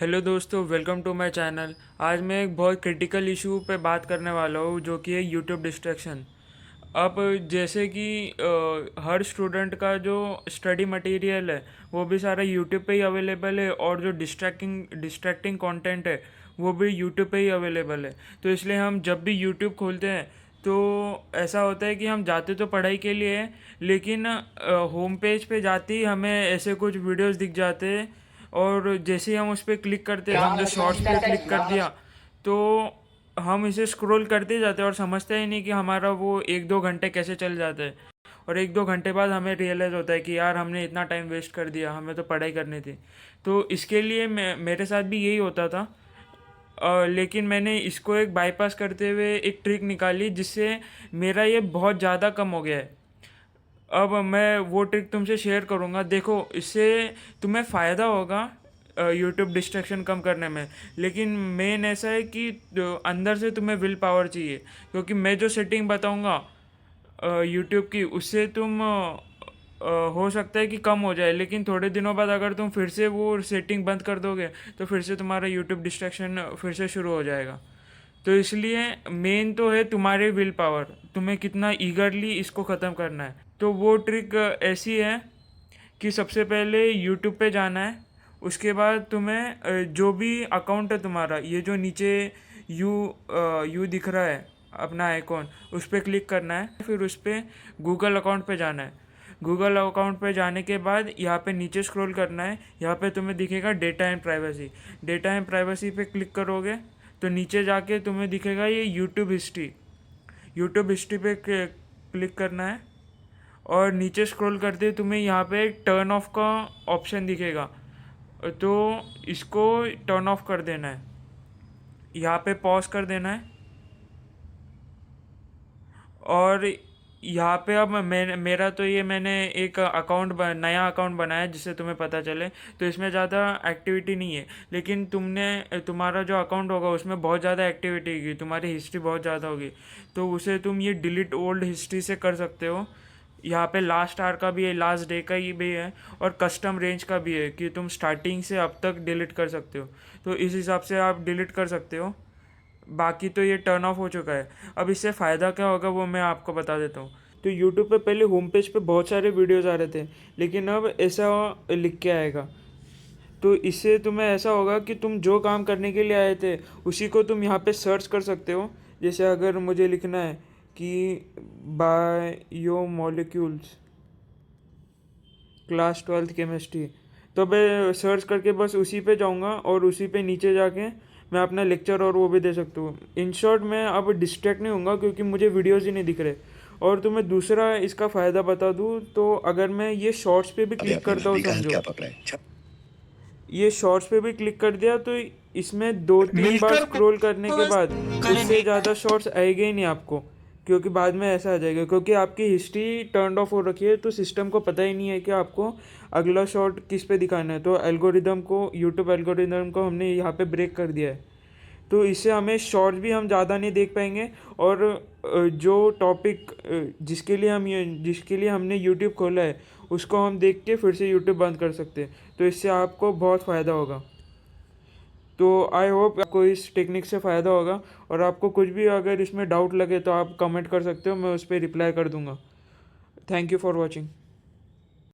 Hello दोस्तों, welcome to my channel. आज मैं एक बहुत क्रिटिकल इशू पे बात करने वाला हूँ जो कि है यूट्यूब डिस्ट्रैक्शन। अब जैसे कि हर स्टूडेंट का जो स्टडी मटेरियल है वो भी सारा यूट्यूब पे ही अवेलेबल है, और जो डिस्ट्रैक्टिंग कंटेंट है वो भी यूट्यूब पे ही अवेलेबल है। तो इसलिए हम जब भी यूट्यूब खोलते हैं तो ऐसा होता है कि हम जाते तो पढ़ाई के लिए हैं, लेकिन होम पेज पे जाते ही हमें ऐसे कुछ वीडियोस दिख जाते हैं, और जैसे ही हम उस पर क्लिक करते हैं, समझो शॉर्ट्स पे क्लिक कर दिया, तो हम इसे स्क्रॉल करते जाते हैं और समझते ही नहीं कि हमारा वो 1-2 घंटे कैसे चल जाते हैं। और 1-2 घंटे बाद हमें रियलाइज़ होता है कि यार हमने इतना टाइम वेस्ट कर दिया, हमें तो पढ़ाई करनी थी। तो इसके लिए मेरे साथ भी यही होता था। लेकिन मैंने इसको एक बाईपास करते हुए एक ट्रिक निकाली जिससे मेरा ये बहुत ज़्यादा कम हो गया है। अब मैं वो ट्रिक तुमसे शेयर करूँगा, देखो इससे तुम्हें फ़ायदा होगा यूट्यूब डिस्ट्रैक्शन कम करने में। लेकिन मेन ऐसा है कि अंदर से तुम्हें विल पावर चाहिए, क्योंकि मैं जो सेटिंग बताऊँगा यूट्यूब की, उससे तुम हो सकता है कि कम हो जाए, लेकिन थोड़े दिनों बाद अगर तुम फिर से वो सेटिंग बंद कर दोगे तो फिर से तुम्हारा यूट्यूब डिस्ट्रैक्शन फिर से शुरू हो जाएगा। तो इसलिए मेन तो है तुम्हारे विल पावर, तुम्हें कितना ईगरली इसको ख़त्म करना है। तो वो ट्रिक ऐसी है कि सबसे पहले यूट्यूब पे जाना है। उसके बाद तुम्हें जो भी अकाउंट है तुम्हारा, ये जो नीचे यू यू दिख रहा है अपना आइकॉन, उस पर क्लिक करना है। फिर उस पर गूगल अकाउंट पे जाना है। गूगल अकाउंट पे जाने के बाद यहाँ पे नीचे स्क्रॉल करना है। यहाँ पे तुम्हें दिखेगा data and privacy. Data and privacy पे क्लिक करोगे तो नीचे जाके तुम्हें दिखेगा ये यूट्यूब हिस्ट्री। यूट्यूब हिस्ट्री पे क्लिक करना है, और नीचे स्क्रॉल करते ही तुम्हें यहाँ पे टर्न ऑफ का ऑप्शन दिखेगा, तो इसको टर्न ऑफ कर देना है। यहाँ पे पॉज कर देना है, और यहाँ पे अब मेरा तो ये मैंने एक नया अकाउंट बनाया जिससे तुम्हें पता चले, तो इसमें ज़्यादा एक्टिविटी नहीं है। लेकिन तुम्हारा जो अकाउंट होगा उसमें बहुत ज़्यादा एक्टिविटी होगी, तुम्हारी हिस्ट्री बहुत ज़्यादा होगी, तो उसे तुम ये डिलीट ओल्ड हिस्ट्री से कर सकते हो। यहाँ पे लास्ट आवर का भी है, लास्ट डे का ही भी है, और कस्टम रेंज का भी है कि तुम स्टार्टिंग से अब तक डिलीट कर सकते हो। तो इस हिसाब से आप डिलीट कर सकते हो। बाकी तो ये टर्न ऑफ हो चुका है। अब इससे फ़ायदा क्या होगा वो मैं आपको बता देता हूँ। तो यूट्यूब पे पहले होम पेज पे बहुत सारे वीडियोस आ रहे थे, लेकिन अब ऐसा लिख के आएगा। तो इससे तुम्हें ऐसा होगा कि तुम जो काम करने के लिए आए थे उसी को तुम यहाँ पे सर्च कर सकते हो। जैसे अगर मुझे लिखना है कि बायोमोलिक्यूल्स क्लास 12th केमिस्ट्री, तो मैं सर्च करके बस उसी पे जाऊंगा, और उसी पे नीचे जाके मैं अपना लेक्चर और वो भी दे सकता हूँ। इन शॉर्ट मैं अब डिस्ट्रैक्ट नहीं होऊंगा क्योंकि मुझे वीडियोज़ ही नहीं दिख रहे। और तुम्हें दूसरा इसका फ़ायदा बता दूँ तो अगर मैं ये शॉर्ट्स पे भी अबे क्लिक अपनी करता हूँ, मर्जी का हाल समझो क्या पकड़ा है। ये शॉर्ट्स पे भी क्लिक कर दिया, तो इसमें 2-3 बार मिलकर स्क्रॉल करने के बाद उससे करेंगे। ज़्यादा शॉर्ट्स आएंगे ही नहीं आपको, क्योंकि बाद में ऐसा आ जाएगा क्योंकि आपकी हिस्ट्री टर्न ऑफ हो रखी है, तो सिस्टम को पता ही नहीं है कि आपको अगला शॉर्ट किस पे दिखाना है। तो एल्गोरिदम को, यूट्यूब एल्गोरिदम को हमने यहाँ पे ब्रेक कर दिया है। तो इससे हमें शॉर्ट्स भी हम ज़्यादा नहीं देख पाएंगे, और जो टॉपिक जिसके लिए हमने यूट्यूब खोला है उसको हम देख के फिर से यूट्यूब बंद कर सकते हैं। तो इससे आपको बहुत फ़ायदा होगा। तो आई होप आपको इस टेक्निक से फ़ायदा होगा, और आपको कुछ भी अगर इसमें डाउट लगे तो आप कमेंट कर सकते हो, मैं उस पर रिप्लाई कर दूंगा। Thank you for watching.